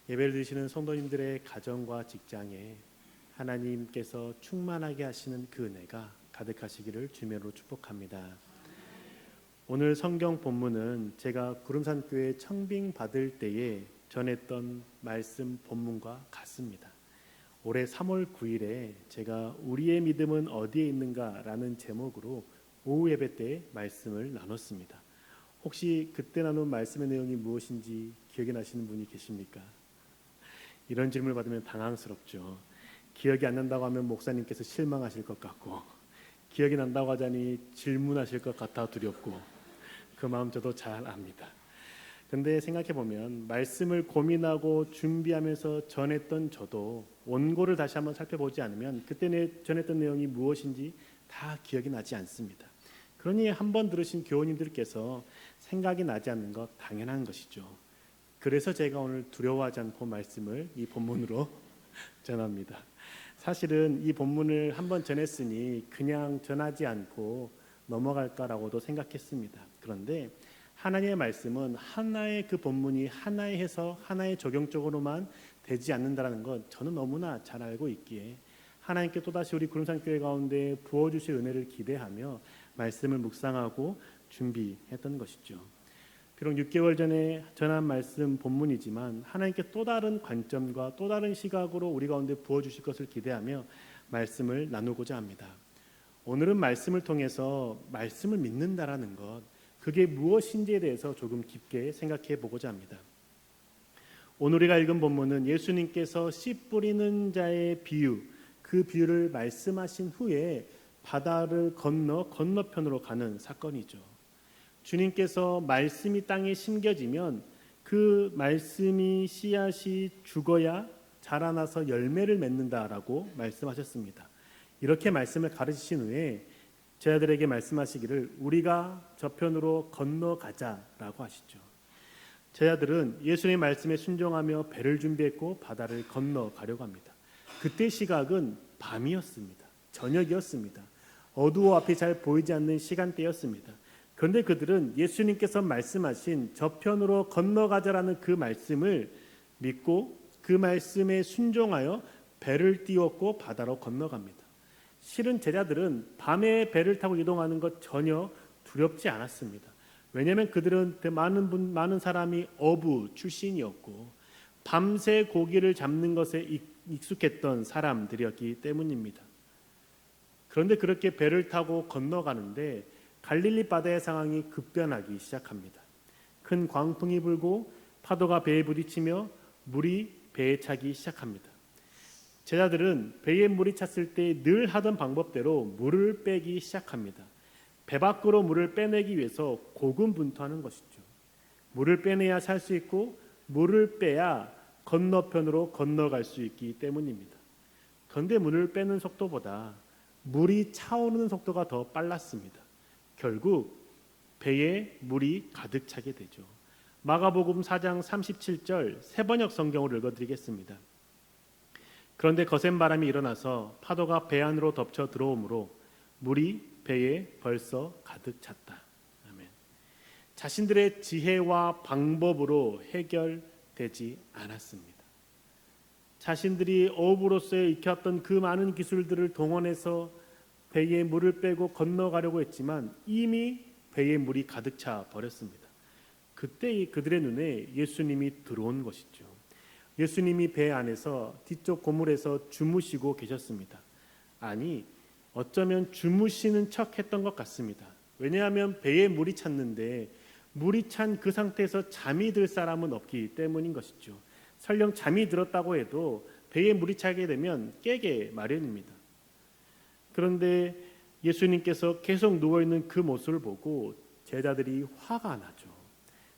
예배를 드리시는 성도님들의 가정과 직장에 하나님께서 충만하게 하시는 그 은혜가 가득하시기를 주님으로 축복합니다. 오늘 성경 본문은 제가 구름산교회 청빙 받을 때에 전했던 말씀 본문과 같습니다. 올해 3월 9일에 제가 우리의 믿음은 어디에 있는가 라는 제목으로 오후 예배 때 말씀을 나눴습니다. 혹시 그때 나눈 말씀의 내용이 무엇인지 기억이 나시는 분이 계십니까? 이런 질문을 받으면 당황스럽죠. 기억이 안 난다고 하면 목사님께서 실망하실 것 같고, 기억이 난다고 하자니 질문하실 것 같아 두렵고, 그 마음 저도 잘 압니다. 근데 생각해보면 말씀을 고민하고 준비하면서 전했던 저도 원고를 다시 한번 살펴보지 않으면 그때 전했던 내용이 무엇인지 다 기억이 나지 않습니다. 그러니 한번 들으신 교우님들께서 생각이 나지 않는 것 당연한 것이죠. 그래서 제가 오늘 두려워하지 않고 말씀을 이 본문으로 전합니다. 사실은 이 본문을 한번 전했으니 그냥 전하지 않고 넘어갈까라고도 생각했습니다. 그런데 하나님의 말씀은 하나의 그 본문이 하나의 해석, 하나의 적용적으로만 되지 않는다는 것 저는 너무나 잘 알고 있기에 하나님께 또다시 우리 구름산교회 가운데 부어주실 은혜를 기대하며 말씀을 묵상하고 준비했던 것이죠. 비록 6개월 전에 전한 말씀 본문이지만 하나님께 또 다른 관점과 또 다른 시각으로 우리 가운데 부어주실 것을 기대하며 말씀을 나누고자 합니다. 오늘은 말씀을 통해서 말씀을 믿는다라는 것, 그게 무엇인지에 대해서 조금 깊게 생각해 보고자 합니다. 오늘 우리가 읽은 본문은 예수님께서 씨 뿌리는 자의 비유, 그 비유를 말씀하신 후에 바다를 건너편으로 가는 사건이죠. 주님께서 말씀이 땅에 심겨지면 그 말씀이 씨앗이 죽어야 자라나서 열매를 맺는다라고 말씀하셨습니다. 이렇게 말씀을 가르치신 후에 제자들에게 말씀하시기를 우리가 저편으로 건너가자라고 하시죠. 제자들은 예수님의 말씀에 순종하며 배를 준비했고 바다를 건너가려고 합니다. 그때 시각은 밤이었습니다. 저녁이었습니다. 어두워 앞이 잘 보이지 않는 시간대였습니다. 그런데 그들은 예수님께서 말씀하신 저편으로 건너가자라는 그 말씀을 믿고 그 말씀에 순종하여 배를 띄웠고 바다로 건너갑니다. 실은 제자들은 밤에 배를 타고 이동하는 것 전혀 두렵지 않았습니다. 왜냐하면 그들은 많은 사람이 어부 출신이었고 밤새 고기를 잡는 것에 익숙했던 사람들이었기 때문입니다. 그런데 그렇게 배를 타고 건너가는데 갈릴리 바다의 상황이 급변하기 시작합니다. 큰 광풍이 불고 파도가 배에 부딪히며 물이 배에 차기 시작합니다. 제자들은 배에 물이 찼을 때 늘 하던 방법대로 물을 빼기 시작합니다. 배 밖으로 물을 빼내기 위해서 고군분투하는 것이죠. 물을 빼내야 살 수 있고 물을 빼야 건너편으로 건너갈 수 있기 때문입니다. 그런데 물을 빼는 속도보다 물이 차오르는 속도가 더 빨랐습니다. 결국 배에 물이 가득 차게 되죠. 마가복음 4장 37절 새번역 성경으로 읽어드리겠습니다. 그런데 거센 바람이 일어나서 파도가 배 안으로 덮쳐 들어오므로 물이 배에 벌써 가득 찼다. 아멘. 자신들의 지혜와 방법으로 해결되지 않았습니다. 자신들이 어부로서의 익혔던 그 많은 기술들을 동원해서 배에 물을 빼고 건너가려고 했지만 이미 배에 물이 가득 차 버렸습니다. 그때 그들의 눈에 예수님이 들어온 것이죠. 예수님이 배 안에서 뒤쪽 고물에서 주무시고 계셨습니다. 아니, 어쩌면 주무시는 척 했던 것 같습니다. 왜냐하면 배에 물이 찼는데 물이 찬 그 상태에서 잠이 들 사람은 없기 때문인 것이죠. 설령 잠이 들었다고 해도 배에 물이 차게 되면 깨게 마련입니다. 그런데 예수님께서 계속 누워있는 그 모습을 보고 제자들이 화가 나죠.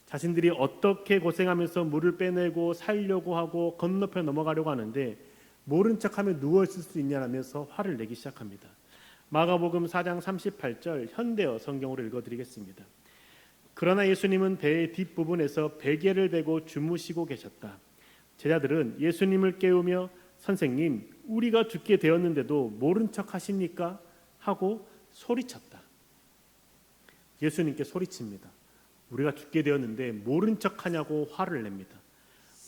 자신들이 어떻게 고생하면서 물을 빼내고 살려고 하고 건너편 넘어가려고 하는데 모른 척하며 누워있을 수 있냐라면서 화를 내기 시작합니다. 마가복음 4장 38절 현대어 성경으로 읽어드리겠습니다. 그러나 예수님은 배의 뒷부분에서 베개를 베고 주무시고 계셨다. 제자들은 예수님을 깨우며 선생님, 우리가 죽게 되었는데도 모른 척 하십니까? 하고 소리쳤다. 예수님께 소리칩니다. 우리가 죽게 되었는데 모른 척 하냐고 화를 냅니다.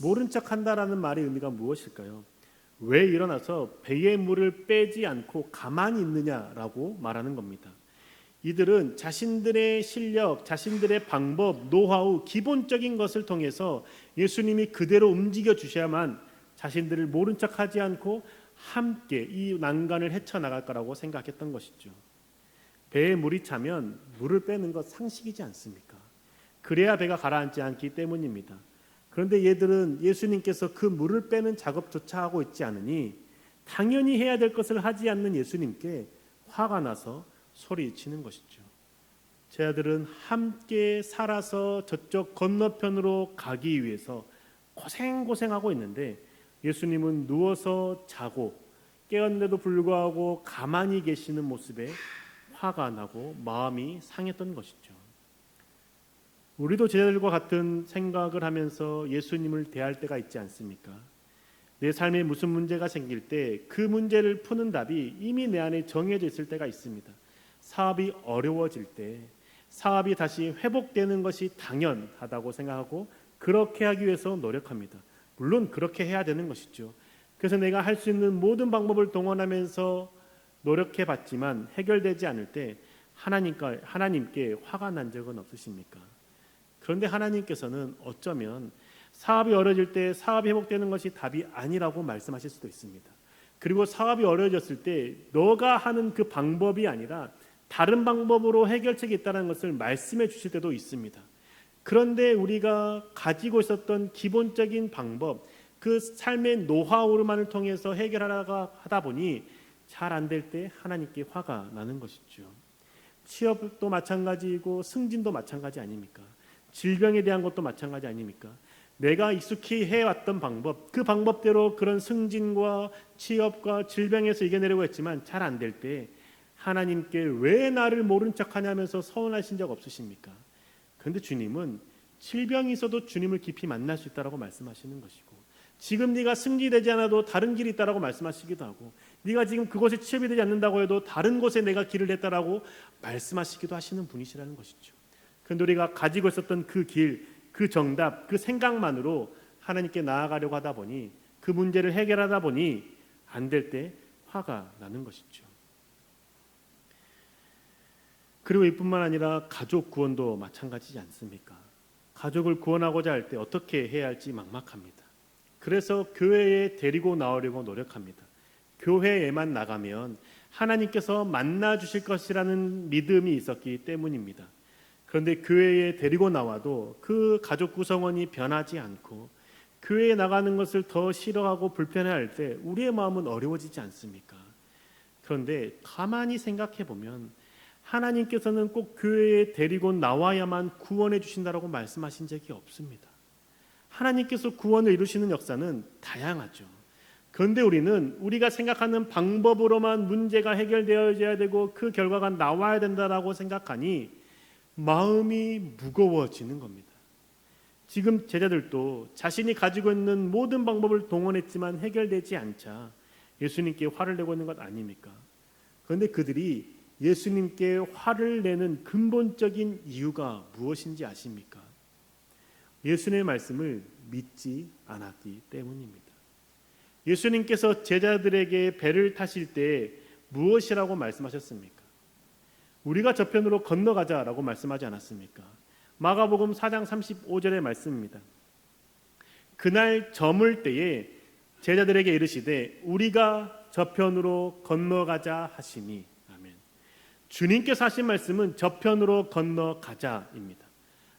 모른 척한다라는 말의 의미가 무엇일까요? 왜 일어나서 배의 물을 빼지 않고 가만히 있느냐라고 말하는 겁니다. 이들은 자신들의 실력, 자신들의 방법, 노하우, 기본적인 것을 통해서 예수님이 그대로 움직여 주셔야만 자신들을 모른 척하지 않고 함께 이 난간을 헤쳐나갈 거라고 생각했던 것이죠. 배에 물이 차면 물을 빼는 것 상식이지 않습니까? 그래야 배가 가라앉지 않기 때문입니다. 그런데 얘들은 예수님께서 그 물을 빼는 작업조차 하고 있지 않으니 당연히 해야 될 것을 하지 않는 예수님께 화가 나서 소리치는 것이죠. 제 아들은 함께 살아서 저쪽 건너편으로 가기 위해서 고생하고 있는데 예수님은 누워서 자고 깨었는데도 불구하고 가만히 계시는 모습에 화가 나고 마음이 상했던 것이죠. 우리도 제자들과 같은 생각을 하면서 예수님을 대할 때가 있지 않습니까? 내 삶에 무슨 문제가 생길 때 그 문제를 푸는 답이 이미 내 안에 정해져 있을 때가 있습니다. 사업이 어려워질 때 사업이 다시 회복되는 것이 당연하다고 생각하고 그렇게 하기 위해서 노력합니다. 물론 그렇게 해야 되는 것이죠. 그래서 내가 할 수 있는 모든 방법을 동원하면서 노력해봤지만 해결되지 않을 때 하나님께 화가 난 적은 없으십니까? 그런데 하나님께서는 어쩌면 사업이 어려질 때 사업이 회복되는 것이 답이 아니라고 말씀하실 수도 있습니다. 그리고 사업이 어려졌을 때 너가 하는 그 방법이 아니라 다른 방법으로 해결책이 있다는 것을 말씀해 주실 때도 있습니다. 그런데 우리가 가지고 있었던 기본적인 방법, 그 삶의 노하우만을 통해서 해결하다가 하다 보니 잘 안 될 때 하나님께 화가 나는 것이죠. 취업도 마찬가지이고 승진도 마찬가지 아닙니까? 질병에 대한 것도 마찬가지 아닙니까? 내가 익숙히 해왔던 방법, 그 방법대로 그런 승진과 취업과 질병에서 이겨내려고 했지만 잘 안 될 때 하나님께 왜 나를 모른 척하냐면서 서운하신 적 없으십니까? 그런데 주님은 질병이 있어도 주님을 깊이 만날 수 있다라고 말씀하시는 것이고, 지금 네가 승리되지 않아도 다른 길이 있다라고 말씀하시기도 하고, 네가 지금 그곳에 취업이 되지 않는다고 해도 다른 곳에 내가 길을 냈다라고 말씀하시기도 하시는 분이시라는 것이죠. 그런데 우리가 가지고 있었던 그 길, 그 정답, 그 생각만으로 하나님께 나아가려고 하다 보니, 그 문제를 해결하다 보니 안 될 때 화가 나는 것이죠. 그리고 이뿐만 아니라 가족 구원도 마찬가지지 않습니까? 가족을 구원하고자 할 때 어떻게 해야 할지 막막합니다. 그래서 교회에 데리고 나오려고 노력합니다. 교회에만 나가면 하나님께서 만나 주실 것이라는 믿음이 있었기 때문입니다. 그런데 교회에 데리고 나와도 그 가족 구성원이 변하지 않고 교회에 나가는 것을 더 싫어하고 불편해할 때 우리의 마음은 어려워지지 않습니까? 그런데 가만히 생각해 보면 하나님께서는 꼭 교회에 데리고 나와야만 구원해 주신다라고 말씀하신 적이 없습니다. 하나님께서 구원을 이루시는 역사는 다양하죠. 그런데 우리는 우리가 생각하는 방법으로만 문제가 해결되어야 되고 그 결과가 나와야 된다라고 생각하니 마음이 무거워지는 겁니다. 지금 제자들도 자신이 가지고 있는 모든 방법을 동원했지만 해결되지 않자 예수님께 화를 내고 있는 것 아닙니까? 그런데 그들이 예수님께 화를 내는 근본적인 이유가 무엇인지 아십니까? 예수님의 말씀을 믿지 않았기 때문입니다. 예수님께서 제자들에게 배를 타실 때 무엇이라고 말씀하셨습니까? 우리가 저편으로 건너가자라고 말씀하지 않았습니까? 마가복음 4장 35절의 말씀입니다. 그날 저물 때에 제자들에게 이르시되 우리가 저편으로 건너가자 하시니. 아멘. 주님께서 하신 말씀은 저편으로 건너가자입니다.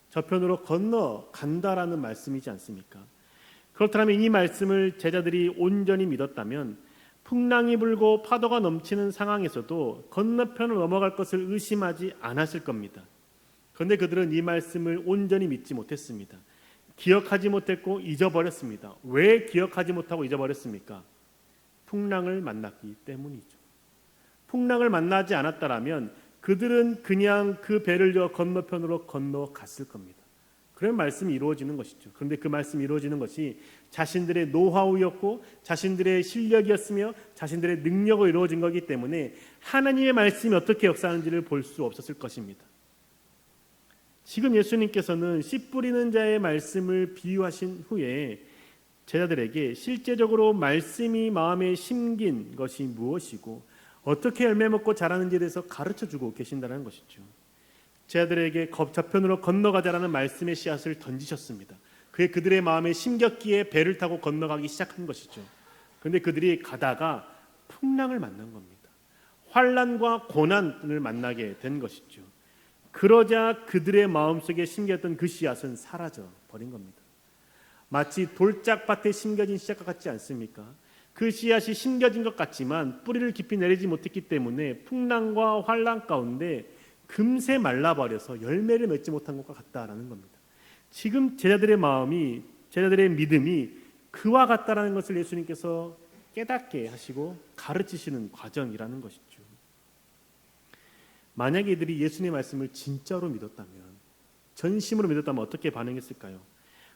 저편으로 건너간다라는 말씀이지 않습니까? 그렇다면 이 말씀을 제자들이 온전히 믿었다면 풍랑이 불고 파도가 넘치는 상황에서도 건너편을 넘어갈 것을 의심하지 않았을 겁니다. 그런데 그들은 이 말씀을 온전히 믿지 못했습니다. 기억하지 못했고 잊어버렸습니다. 왜 기억하지 못하고 잊어버렸습니까? 풍랑을 만났기 때문이죠. 풍랑을 만나지 않았다라면 그들은 그냥 그 배를 저 건너편으로 건너갔을 겁니다. 그런 말씀이 이루어지는 것이죠. 그런데 그 말씀이 이루어지는 것이 자신들의 노하우였고 자신들의 실력이었으며 자신들의 능력으로 이루어진 거기 때문에 하나님의 말씀이 어떻게 역사하는지를 볼 수 없었을 것입니다. 지금 예수님께서는 씨 뿌리는 자의 말씀을 비유하신 후에 제자들에게 실제적으로 말씀이 마음에 심긴 것이 무엇이고 어떻게 열매 먹고 자라는지에 대해서 가르쳐주고 계신다는 것이죠. 제자들에게 저편으로 건너가자라는 말씀의 씨앗을 던지셨습니다. 그게 그들의 마음에 심겼기에 배를 타고 건너가기 시작한 것이죠. 그런데 그들이 가다가 풍랑을 만난 겁니다. 환난과 고난을 만나게 된 것이죠. 그러자 그들의 마음속에 심겼던 그 씨앗은 사라져 버린 겁니다. 마치 돌짝밭에 심겨진 씨앗과 같지 않습니까? 그 씨앗이 심겨진 것 같지만 뿌리를 깊이 내리지 못했기 때문에 풍랑과 환난 가운데 금세 말라버려서 열매를 맺지 못한 것과 같다라는 겁니다. 지금 제자들의 마음이, 제자들의 믿음이 그와 같다라는 것을 예수님께서 깨닫게 하시고 가르치시는 과정이라는 것이죠. 만약에 이들이 예수님의 말씀을 진짜로 믿었다면, 전심으로 믿었다면 어떻게 반응했을까요?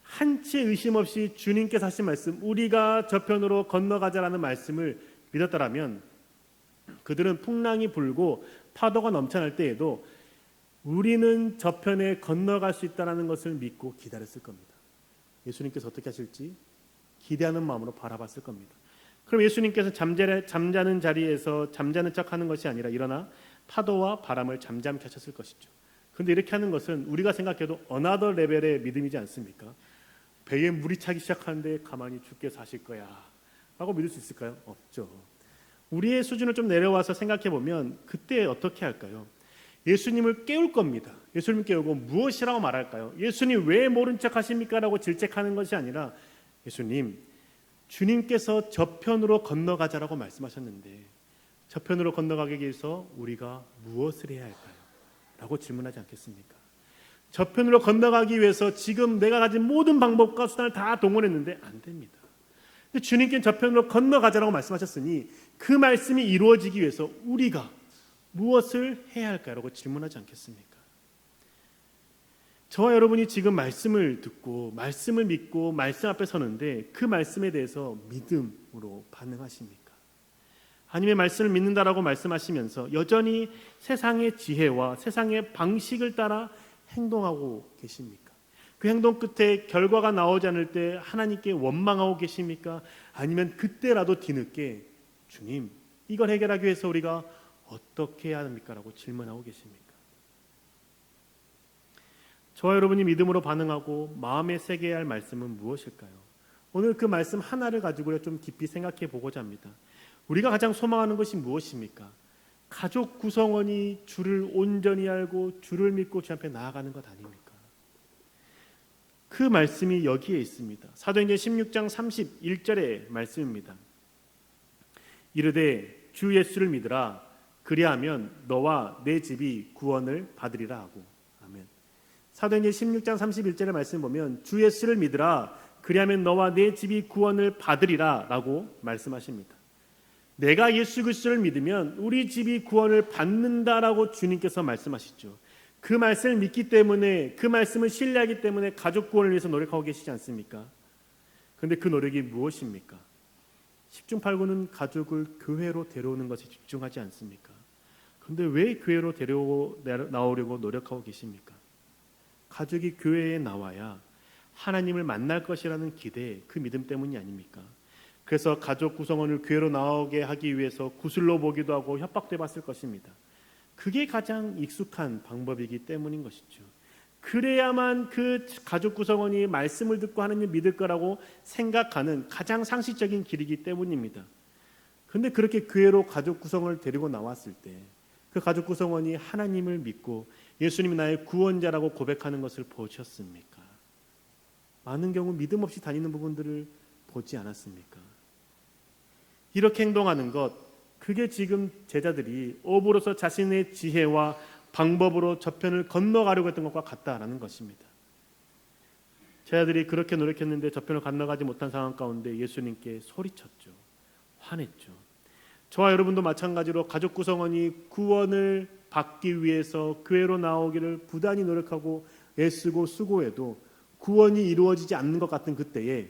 한치 의심 없이 주님께서 하신 말씀, 우리가 저편으로 건너가자라는 말씀을 믿었다라면 그들은 풍랑이 불고 파도가 넘쳐날 때에도 우리는 저편에 건너갈 수 있다는 것을 믿고 기다렸을 겁니다. 예수님께서 어떻게 하실지 기대하는 마음으로 바라봤을 겁니다. 그럼 예수님께서 잠자는 자리에서 잠자는 척하는 것이 아니라 일어나 파도와 바람을 잠잠케 하셨을 것이죠. 그런데 이렇게 하는 것은 우리가 생각해도 어나더 레벨의 믿음이지 않습니까? 배에 물이 차기 시작하는데 가만히 주께 사실 거야 라고 믿을 수 있을까요? 없죠. 우리의 수준을 좀 내려와서 생각해 보면 그때 어떻게 할까요? 예수님을 깨울 겁니다. 예수님 깨우고 무엇이라고 말할까요? 예수님 왜 모른 척 하십니까? 라고 질책하는 것이 아니라 예수님, 주님께서 저편으로 건너가자라고 말씀하셨는데 저편으로 건너가기 위해서 우리가 무엇을 해야 할까요? 라고 질문하지 않겠습니까? 저편으로 건너가기 위해서 지금 내가 가진 모든 방법과 수단을 다 동원했는데 안 됩니다. 근데 주님께는 저편으로 건너가자라고 말씀하셨으니 그 말씀이 이루어지기 위해서 우리가 무엇을 해야 할까요? 라고 질문하지 않겠습니까? 저와 여러분이 지금 말씀을 듣고 말씀을 믿고 말씀 앞에 서는데 그 말씀에 대해서 믿음으로 반응하십니까? 하나님의 말씀을 믿는다라고 말씀하시면서 여전히 세상의 지혜와 세상의 방식을 따라 행동하고 계십니까? 그 행동 끝에 결과가 나오지 않을 때 하나님께 원망하고 계십니까? 아니면 그때라도 뒤늦게 주님, 이걸 해결하기 위해서 우리가 어떻게 해야 합니까? 라고 질문하고 계십니까? 저와 여러분이 믿음으로 반응하고 마음에 새겨야 할 말씀은 무엇일까요? 오늘 그 말씀 하나를 가지고 좀 깊이 생각해 보고자 합니다. 우리가 가장 소망하는 것이 무엇입니까? 가족 구성원이 주를 온전히 알고 주를 믿고 주 앞에 나아가는 것 아닙니까? 그 말씀이 여기에 있습니다. 사도행전 16장 31절의 말씀입니다. 이르되 주 예수를 믿으라 그리하면 너와 내 집이 구원을 받으리라 하고. 아멘. 사도행전 16장 31절의 말씀 보면 주 예수를 믿으라 그리하면 너와 내 집이 구원을 받으리라 라고 말씀하십니다. 내가 예수 그리스도를 믿으면 우리 집이 구원을 받는다라고 주님께서 말씀하시죠. 그 말씀을 믿기 때문에, 그 말씀을 신뢰하기 때문에 가족 구원을 위해서 노력하고 계시지 않습니까? 그런데 그 노력이 무엇입니까? 10중 8구는 가족을 교회로 데려오는 것에 집중하지 않습니까? 그런데 왜 교회로 나오려고 노력하고 계십니까? 가족이 교회에 나와야 하나님을 만날 것이라는 기대, 그 믿음 때문이 아닙니까? 그래서 가족 구성원을 교회로 나오게 하기 위해서 구슬로 보기도 하고 협박도 해봤을 것입니다. 그게 가장 익숙한 방법이기 때문인 것이죠. 그래야만 그 가족 구성원이 말씀을 듣고 하나님을 믿을 거라고 생각하는 가장 상식적인 길이기 때문입니다. 그런데 그렇게 교회로 가족 구성원을 데리고 나왔을 때 그 가족 구성원이 하나님을 믿고 예수님이 나의 구원자라고 고백하는 것을 보셨습니까? 많은 경우 믿음 없이 다니는 부분들을 보지 않았습니까? 이렇게 행동하는 것, 그게 지금 제자들이 업으로서 자신의 지혜와 방법으로 저편을 건너가려고 했던 것과 같다라는 것입니다. 제자들이 그렇게 노력했는데 저편을 건너가지 못한 상황 가운데 예수님께 소리쳤죠. 화냈죠. 저와 여러분도 마찬가지로 가족 구성원이 구원을 받기 위해서 교회로 나오기를 부단히 노력하고 애쓰고 수고해도 구원이 이루어지지 않는 것 같은 그때에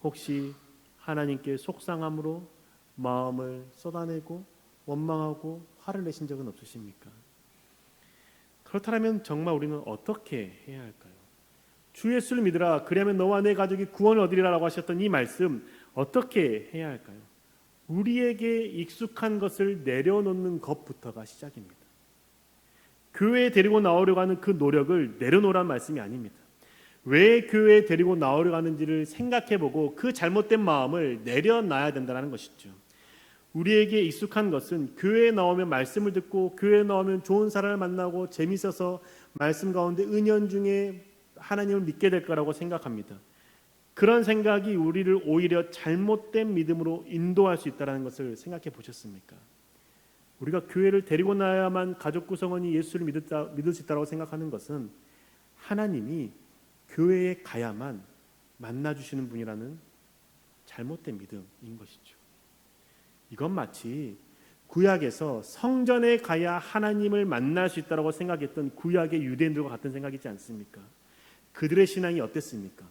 혹시 하나님께 속상함으로 마음을 쏟아내고 원망하고 화를 내신 적은 없으십니까? 그렇다면 정말 우리는 어떻게 해야 할까요? 주 예수를 믿으라 그리하면 너와 내 가족이 구원을 얻으리라라고 하셨던 이 말씀 어떻게 해야 할까요? 우리에게 익숙한 것을 내려놓는 것부터가 시작입니다. 교회에 데리고 나오려고 하는 그 노력을 내려놓으라는 말씀이 아닙니다. 왜 교회에 데리고 나오려고 하는지를 생각해보고 그 잘못된 마음을 내려놔야 된다는 것이죠. 우리에게 익숙한 것은 교회에 나오면 말씀을 듣고 교회에 나오면 좋은 사람을 만나고 재밌어서 말씀 가운데 은연중에 하나님을 믿게 될 거라고 생각합니다. 그런 생각이 우리를 오히려 잘못된 믿음으로 인도할 수 있다는 것을 생각해 보셨습니까? 우리가 교회를 데리고 나야만 가족 구성원이 예수를 믿을 수 있다고 생각하는 것은 하나님이 교회에 가야만 만나주시는 분이라는 잘못된 믿음인 것이죠. 이건 마치 구약에서 성전에 가야 하나님을 만날 수 있다고 생각했던 구약의 유대인들과 같은 생각이지 않습니까? 그들의 신앙이 어땠습니까?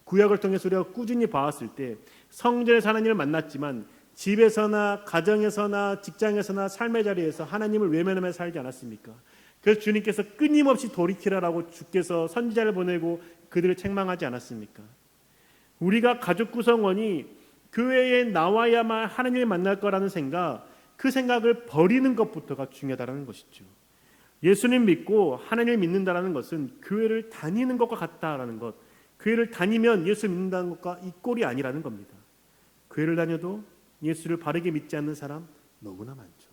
구약을 통해서 우리가 꾸준히 봐왔을 때 성전에서 하나님을 만났지만 집에서나 가정에서나 직장에서나 삶의 자리에서 하나님을 외면하며 살지 않았습니까? 그래서 주님께서 끊임없이 돌이키라라고 주께서 선지자를 보내고 그들을 책망하지 않았습니까? 우리가 가족 구성원이 교회에 나와야만 하나님을 만날 거라는 생각, 그 생각을 버리는 것부터가 중요하다는 것이죠. 예수님 믿고 하나님을 믿는다는 것은 교회를 다니는 것과 같다라는 것, 교회를 다니면 예수 믿는다는 것과 이 꼴이 아니라는 겁니다. 교회를 다녀도 예수를 바르게 믿지 않는 사람 너무나 많죠.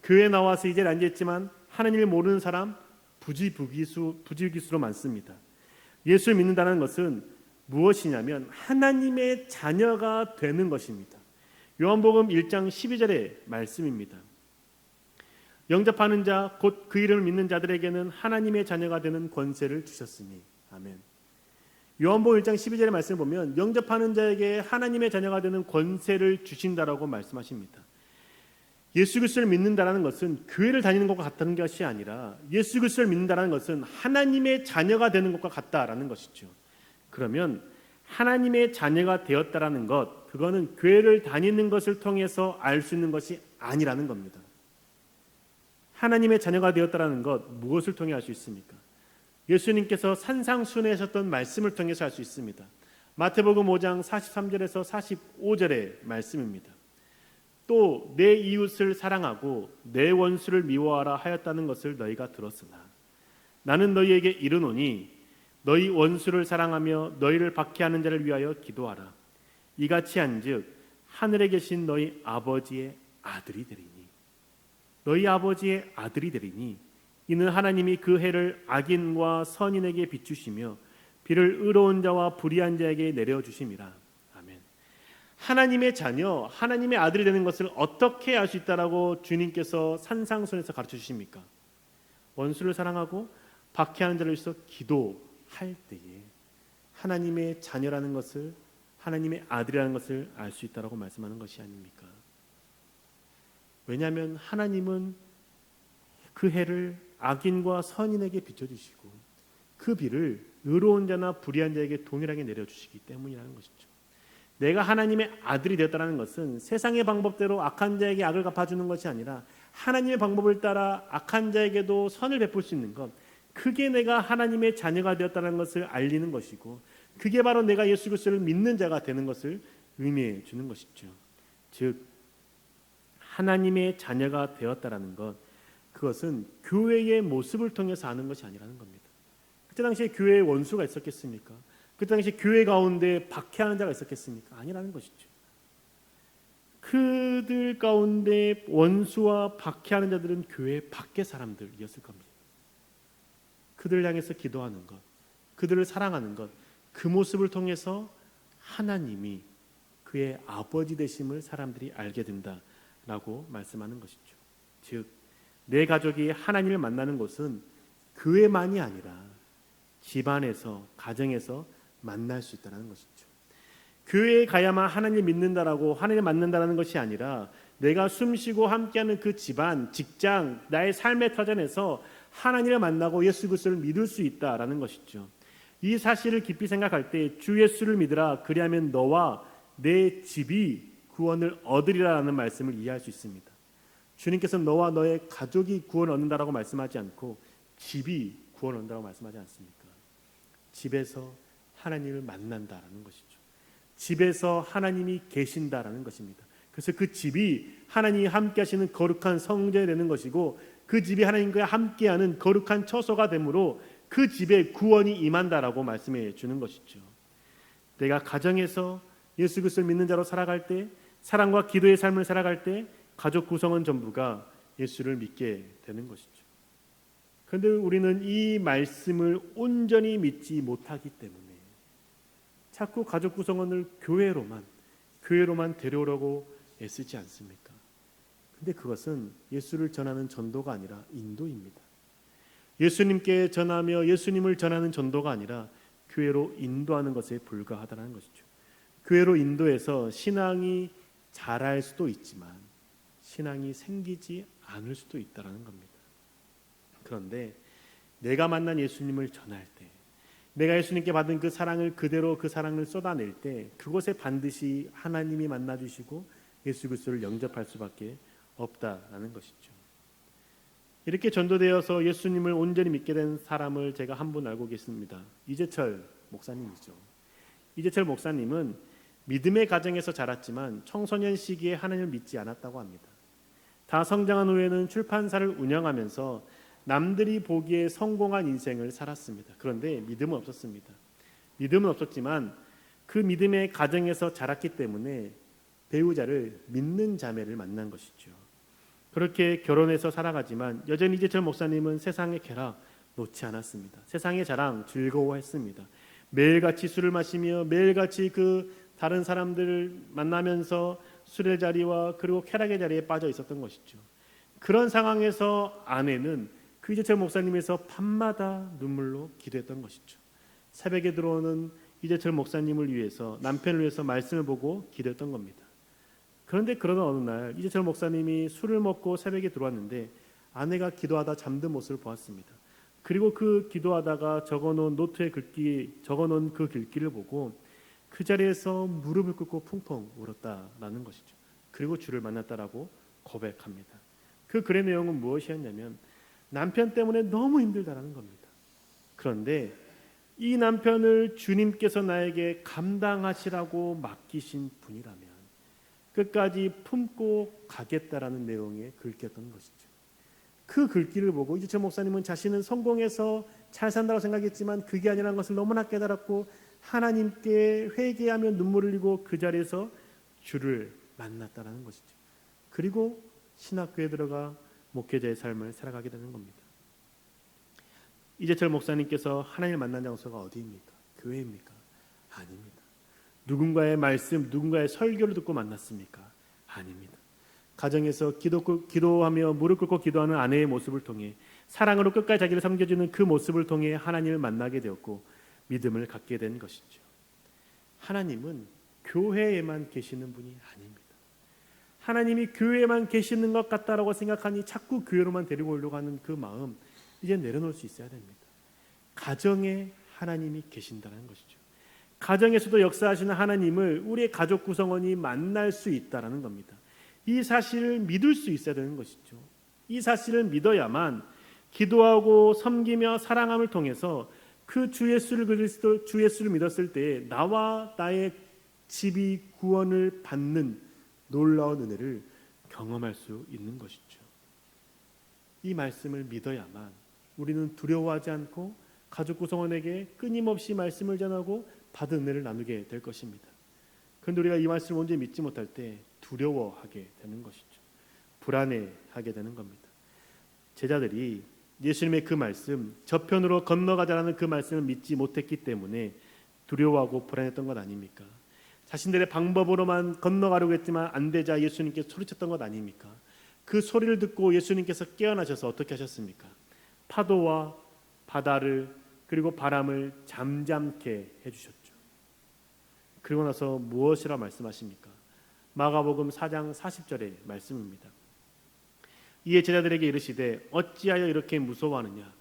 교회에 나와서 이제 앉아있지만 하나님을 모르는 사람 부지기수로 많습니다. 예수를 믿는다는 것은 무엇이냐면 하나님의 자녀가 되는 것입니다. 요한복음 1장 12절의 말씀입니다. 영접하는 자 곧 그 이름을 믿는 자들에게는 하나님의 자녀가 되는 권세를 주셨으니 아멘. 요한복음 1장 12절의 말씀을 보면 영접하는 자에게 하나님의 자녀가 되는 권세를 주신다라고 말씀하십니다. 예수 그리스도를 믿는다라는 것은 교회를 다니는 것과 같다는 것이 아니라 예수 그리스도를 믿는다라는 것은 하나님의 자녀가 되는 것과 같다라는 것이죠. 그러면 하나님의 자녀가 되었다라는 것, 그거는 교회를 다니는 것을 통해서 알 수 있는 것이 아니라는 겁니다. 하나님의 자녀가 되었다라는 것, 무엇을 통해 알 수 있습니까? 예수님께서 산상순회하셨던 말씀을 통해서 알 수 있습니다. 마태복음 5장 43절에서 45절의 말씀입니다. 또 내 이웃을 사랑하고 내 원수를 미워하라 하였다는 것을 너희가 들었으나 나는 너희에게 이르노니 너희 원수를 사랑하며 너희를 박해하는 자를 위하여 기도하라. 이같이 한즉 하늘에 계신 너희 아버지의 아들이 되리니 너희 아버지의 아들이 되리니 이는 하나님이 그 해를 악인과 선인에게 비추시며 비를 의로운 자와 불의한 자에게 내려주심이라. 아멘. 하나님의 자녀, 하나님의 아들이 되는 것을 어떻게 알 수 있다라고 주님께서 산상순에서 가르쳐 주십니까? 원수를 사랑하고 박해하는 자를 위해서 기도할 때에 하나님의 자녀라는 것을, 하나님의 아들이라는 것을 알 수 있다라고 말씀하는 것이 아닙니까? 왜냐하면 하나님은 그 해를 악인과 선인에게 비춰주시고 그 비를 의로운 자나 불의한 자에게 동일하게 내려주시기 때문이라는 것이죠. 내가 하나님의 아들이 되었다는 것은 세상의 방법대로 악한 자에게 악을 갚아주는 것이 아니라 하나님의 방법을 따라 악한 자에게도 선을 베풀 수 있는 것, 그게 내가 하나님의 자녀가 되었다는 것을 알리는 것이고 그게 바로 내가 예수 그리스도를 믿는 자가 되는 것을 의미해 주는 것이죠. 즉 하나님의 자녀가 되었다라는 것, 그것은 교회의 모습을 통해서 아는 것이 아니라는 겁니다. 그때 당시에 교회에 원수가 있었겠습니까? 그때 당시에 교회 가운데 박해하는 자가 있었겠습니까? 아니라는 것이죠. 그들 가운데 원수와 박해하는 자들은 교회 밖의 사람들이었을 겁니다. 그들을 향해서 기도하는 것, 그들을 사랑하는 것, 그 모습을 통해서 하나님이 그의 아버지 되심을 사람들이 알게 된다라고 말씀하는 것이죠. 즉 내 가족이 하나님을 만나는 곳은 교회만이 아니라 집안에서, 가정에서 만날 수 있다는 것이죠. 교회에 가야만 하나님을 믿는다라고 하나님을 만난다는 것이 아니라 내가 숨쉬고 함께하는 그 집안, 직장, 나의 삶의 터전에서 하나님을 만나고 예수 그리스도를 믿을 수 있다라는 것이죠. 이 사실을 깊이 생각할 때 주 예수를 믿으라 그리하면 너와 내 집이 구원을 얻으리라는 말씀을 이해할 수 있습니다. 주님께서는 너와 너의 가족이 구원을 얻는다라고 말씀하지 않고 집이 구원을 얻는다고 말씀하지 않습니까? 집에서 하나님을 만난다라는 것이죠. 집에서 하나님이 계신다라는 것입니다. 그래서 그 집이 하나님이 함께 하시는 거룩한 성전이 되는 것이고, 그 집이 하나님과 함께하는 거룩한 처소가 되므로 그 집에 구원이 임한다라고 말씀해 주는 것이죠. 내가 가정에서 예수 그리스도를 믿는 자로 살아갈 때, 사랑과 기도의 삶을 살아갈 때 가족 구성원 전부가 예수를 믿게 되는 것이죠. 그런데 우리는 이 말씀을 온전히 믿지 못하기 때문에 자꾸 가족 구성원을 교회로만 데려오려고 애쓰지 않습니까? 근데 그것은 예수를 전하는 전도가 아니라 인도입니다. 예수님께 전하며 예수님을 전하는 전도가 아니라 교회로 인도하는 것에 불과하다는 것이죠. 교회로 인도해서 신앙이 자랄 수도 있지만 신앙이 생기지 않을 수도 있다는 겁니다. 그런데 내가 만난 예수님을 전할 때, 내가 예수님께 받은 그 사랑을 그대로 그 사랑을 쏟아낼 때 그곳에 반드시 하나님이 만나주시고 예수 그리스도를 영접할 수밖에 없다라는 것이죠. 이렇게 전도되어서 예수님을 온전히 믿게 된 사람을 제가 한 분 알고 계십니다. 이재철 목사님이죠. 이재철 목사님은 믿음의 가정에서 자랐지만 청소년 시기에 하나님을 믿지 않았다고 합니다. 다 성장한 후에는 출판사를 운영하면서 남들이 보기에 성공한 인생을 살았습니다. 그런데 믿음은 없었습니다. 믿음은 없었지만 그 믿음의 가정에서 자랐기 때문에 배우자를 믿는 자매를 만난 것이죠. 그렇게 결혼해서 살아가지만 여전히 이재철 목사님은 세상의 쾌락 놓지 않았습니다. 세상의 자랑 즐거워했습니다. 매일같이 술을 마시며 매일같이 그 다른 사람들을 만나면서 술의 자리와 그리고 쾌락의 자리에 빠져 있었던 것이죠. 그런 상황에서 아내는 그 이재철 목사님에서 밤마다 눈물로 기도했던 것이죠. 새벽에 들어오는 이재철 목사님을 위해서, 남편을 위해서 말씀을 보고 기도했던 겁니다. 그런데 그러던 어느 날 이재철 목사님이 술을 먹고 새벽에 들어왔는데 아내가 기도하다 잠든 모습을 보았습니다. 그리고 그 기도하다가 적어놓은 노트에 적어놓은 그 글귀를 보고 그 자리에서 무릎을 꿇고 펑펑 울었다라는 것이죠. 그리고 주를 만났다라고 고백합니다. 그 글의 내용은 무엇이었냐면 남편 때문에 너무 힘들다라는 겁니다. 그런데 이 남편을 주님께서 나에게 감당하시라고 맡기신 분이라면 끝까지 품고 가겠다라는 내용의 글귀였던 것이죠. 그 글귀를 보고 이재철 목사님은 자신은 성공해서 잘 산다고 생각했지만 그게 아니라는 것을 너무나 깨달았고 하나님께 회개하며 눈물을 흘리고 그 자리에서 주를 만났다라는 것이죠. 그리고 신학교에 들어가 목회자의 삶을 살아가게 되는 겁니다. 이재철 목사님께서 하나님을 만난 장소가 어디입니까? 교회입니까? 아닙니다. 누군가의 말씀, 누군가의 설교를 듣고 만났습니까? 아닙니다. 가정에서 기도하며 무릎 꿇고 기도하는 아내의 모습을 통해 사랑으로 끝까지 자기를 섬겨주는 그 모습을 통해 하나님을 만나게 되었고 믿음을 갖게 된 것이죠. 하나님은 교회에만 계시는 분이 아닙니다. 하나님이 교회에만 계시는 것 같다라고 생각하니 자꾸 교회로만 데리고 오려고 하는 그 마음 이제 내려놓을 수 있어야 됩니다. 가정에 하나님이 계신다는 것이죠. 가정에서도 역사하시는 하나님을 우리의 가족 구성원이 만날 수 있다는 겁니다. 이 사실을 믿을 수 있어야 되는 것이죠. 이 사실을 믿어야만 기도하고 섬기며 사랑함을 통해서 그 주 예수를 믿었을 때 나와 나의 집이 구원을 받는 놀라운 은혜를 경험할 수 있는 것이죠. 이 말씀을 믿어야만 우리는 두려워하지 않고 가족 구성원에게 끊임없이 말씀을 전하고 받은 은혜를 나누게 될 것입니다. 그런데 우리가 이 말씀을 온전히 믿지 못할 때 두려워하게 되는 것이죠. 불안해하게 되는 겁니다. 제자들이 예수님의 그 말씀, 저편으로 건너가자라는 그 말씀을 믿지 못했기 때문에 두려워하고 불안했던 것 아닙니까? 자신들의 방법으로만 건너가려고 했지만 안 되자 예수님께서 소리쳤던 것 아닙니까? 그 소리를 듣고 예수님께서 깨어나셔서 어떻게 하셨습니까? 파도와 바다를 그리고 바람을 잠잠케 해주셨죠. 그리고 나서 무엇이라 말씀하십니까? 마가복음 4장 40절의 말씀입니다. 이에 제자들에게 이르시되 어찌하여 이렇게 무서워하느냐?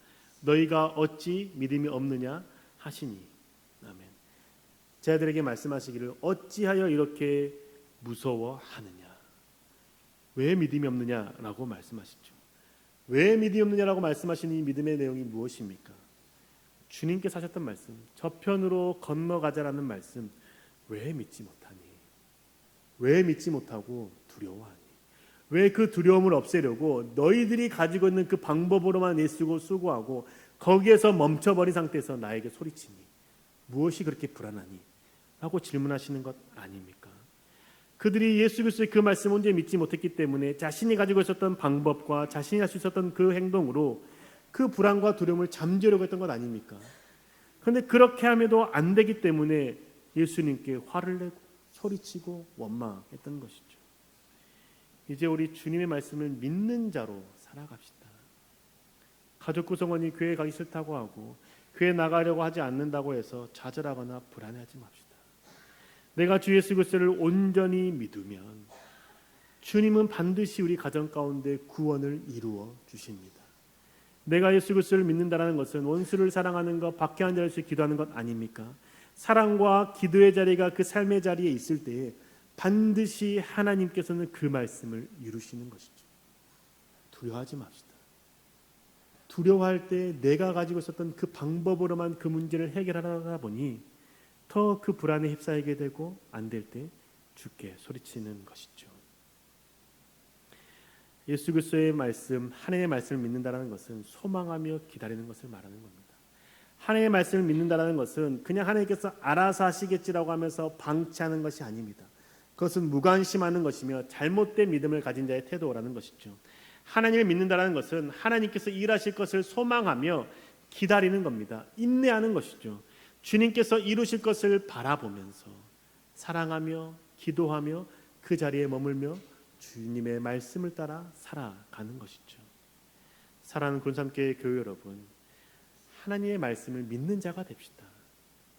너희가 어찌 믿음이 없느냐 하시니. 아멘. 제자들에게 말씀하시기를 어찌하여 이렇게 무서워하느냐? 왜 믿음이 없느냐라고 말씀하시죠. 왜 믿음이 없느냐라고 말씀하시는 이 믿음의 내용이 무엇입니까? 주님께서 하셨던 말씀, 저편으로 건너가자라는 말씀, 왜 믿지 못하니? 왜 믿지 못하고 두려워하니? 왜 그 두려움을 없애려고 너희들이 가지고 있는 그 방법으로만 애쓰고 수고하고 거기에서 멈춰버린 상태에서 나에게 소리치니? 무엇이 그렇게 불안하니? 라고 질문하시는 것 아닙니까? 그들이 예수 그리스도의 그 말씀을 온전히 믿지 못했기 때문에 자신이 가지고 있었던 방법과 자신이 할 수 있었던 그 행동으로 그 불안과 두려움을 잠재우려고 했던 것 아닙니까? 그런데 그렇게 함에도 안 되기 때문에 예수님께 화를 내고 소리치고 원망했던 것이죠. 이제 우리 주님의 말씀을 믿는 자로 살아갑시다. 가족 구성원이 교회 가기 싫다고 하고 교회 나가려고 하지 않는다고 해서 좌절하거나 불안해하지 맙시다. 내가 주 예수 그리스도를 온전히 믿으면 주님은 반드시 우리 가정 가운데 구원을 이루어 주십니다. 내가 예수 그리스도를 믿는다는 것은 원수를 사랑하는 것, 박해한 자를 위해 기도하는 것 아닙니까? 사랑과 기도의 자리가 그 삶의 자리에 있을 때에 반드시 하나님께서는 그 말씀을 이루시는 것이죠. 두려워하지 맙시다. 두려워할 때 내가 가지고 있었던 그 방법으로만 그 문제를 해결하다 보니 더 그 불안에 휩싸이게 되고 안 될 때 주께 소리치는 것이죠. 예수 그리스도의 말씀, 하나님의 말씀을 믿는다는 것은 소망하며 기다리는 것을 말하는 겁니다. 하나님의 말씀을 믿는다는 것은 그냥 하나님께서 알아서 하시겠지라고 하면서 방치하는 것이 아닙니다. 그것은 무관심하는 것이며 잘못된 믿음을 가진 자의 태도라는 것이죠. 하나님을 믿는다는 것은 하나님께서 일하실 것을 소망하며 기다리는 겁니다. 인내하는 것이죠. 주님께서 이루실 것을 바라보면서 사랑하며 기도하며 그 자리에 머물며 주님의 말씀을 따라 살아가는 것이죠. 사랑하는 군삼교회 교회 여러분, 하나님의 말씀을 믿는 자가 됩시다.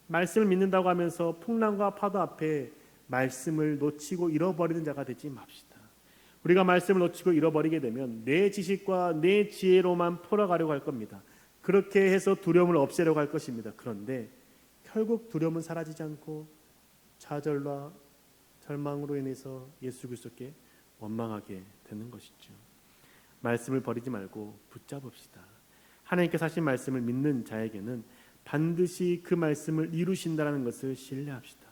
말씀을 믿는다고 하면서 풍랑과 파도 앞에 말씀을 놓치고 잃어버리는 자가 되지 맙시다. 우리가 말씀을 놓치고 잃어버리게 되면 내 지식과 내 지혜로만 풀어가려고 할 겁니다. 그렇게 해서 두려움을 없애려고 할 것입니다. 그런데 결국 두려움은 사라지지 않고 좌절과 절망으로 인해서 예수 그리스도께 원망하게 되는 것이죠. 말씀을 버리지 말고 붙잡읍시다. 하나님께서 하신 말씀을 믿는 자에게는 반드시 그 말씀을 이루신다는 것을 신뢰합시다.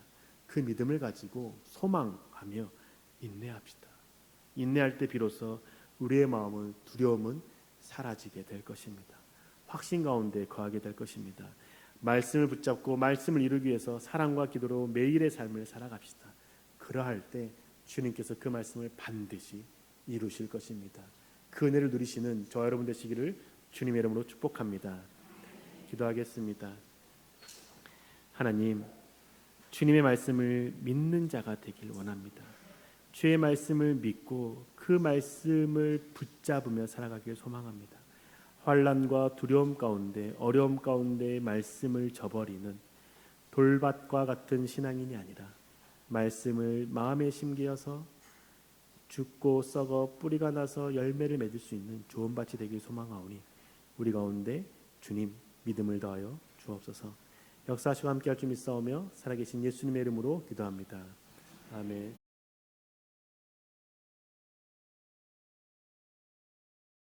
그 믿음을 가지고 소망하며 인내합시다. 인내할 때 비로소 우리의 마음은 두려움은 사라지게 될 것입니다. 확신 가운데 거하게 될 것입니다. 말씀을 붙잡고 말씀을 이루기 위해서 사랑과 기도로 매일의 삶을 살아갑시다. 그러할 때 주님께서 그 말씀을 반드시 이루실 것입니다. 그 은혜를 누리시는 저와 여러분 되시기를 주님의 이름으로 축복합니다. 기도하겠습니다. 하나님, 주님의 말씀을 믿는 자가 되길 원합니다. 주의 말씀을 믿고 그 말씀을 붙잡으며 살아가길 소망합니다. 환난과 두려움 가운데 어려움 가운데 말씀을 저버리는 돌밭과 같은 신앙인이 아니라 말씀을 마음에 심기어서 죽고 썩어 뿌리가 나서 열매를 맺을 수 있는 좋은 밭이 되길 소망하오니 우리 가운데 주님 믿음을 더하여 주옵소서. 역사하시고 함께할 줄 믿사오며 살아계신 예수님의 이름으로 기도합니다. 아멘.